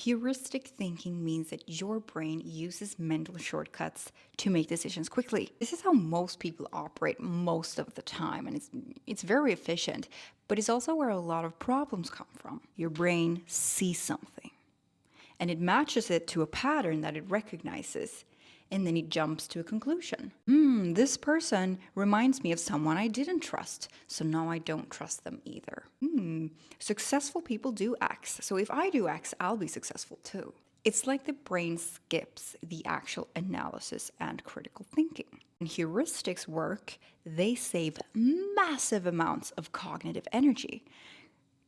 Heuristic thinking means that your brain uses mental shortcuts to make decisions quickly. This is how most people operate most of the time, and it's very efficient, but it's also where a lot of problems come from. Your brain sees something, and it matches it to a pattern that it recognizes, and then it jumps to a conclusion. This person reminds me of someone I didn't trust, so now I don't trust them either. Successful people do X, so if I do X, I'll be successful too. It's like the brain skips the actual analysis and critical thinking. When heuristics work, they save massive amounts of cognitive energy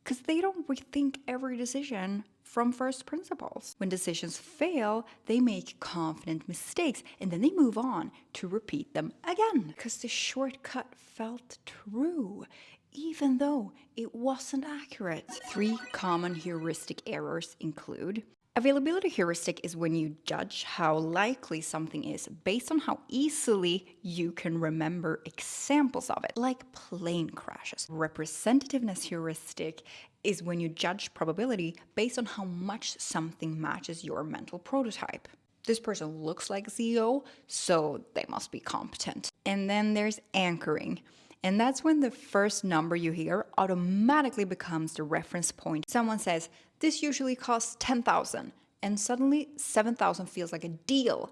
because they don't rethink every decision from first principles. When decisions fail, they make confident mistakes and then they move on to repeat them again because the shortcut felt true, even though it wasn't accurate. 3 common heuristic errors include: availability heuristic is when you judge how likely something is based on how easily you can remember examples of it, like plane crashes. Representativeness heuristic is when you judge probability based on how much something matches your mental prototype. This person looks like a CEO, so they must be competent. And then there's anchoring. And that's when the first number you hear automatically becomes the reference point. Someone says, this usually costs 10,000, and suddenly 7,000 feels like a deal,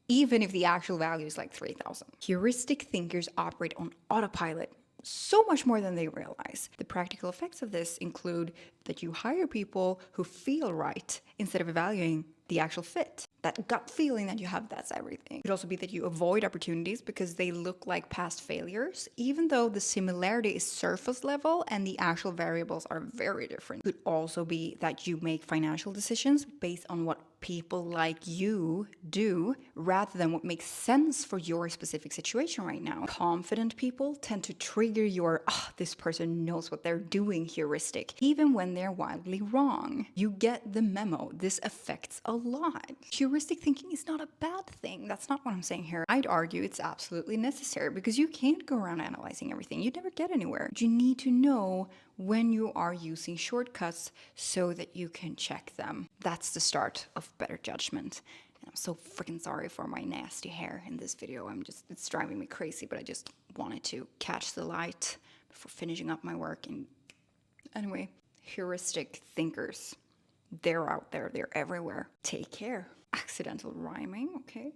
even if the actual value is like 3,000. Heuristic thinkers operate on autopilot so much more than they realize. The practical effects of this include that you hire people who feel right instead of evaluating the actual fit. That gut feeling that you have, that's everything. It could also be that you avoid opportunities because they look like past failures, even though the similarity is surface level and the actual variables are very different. It could also be that you make financial decisions based on what people like you do rather than what makes sense for your specific situation right now. Confident people tend to trigger your, this person knows what they're doing heuristic, even when they're wildly wrong. You get the memo. This affects a lot. Heuristic thinking is not a bad thing. That's not what I'm saying here. I'd argue it's absolutely necessary because you can't go around analyzing everything. You'd never get anywhere. You need to know when you are using shortcuts so that you can check them. That's the start of better judgment. And I'm so freaking sorry for my nasty hair in this video. It's driving me crazy, but I just wanted to catch the light before finishing up my work. And anyway, heuristic thinkers, they're out there, they're everywhere. Take care. Accidental rhyming, okay?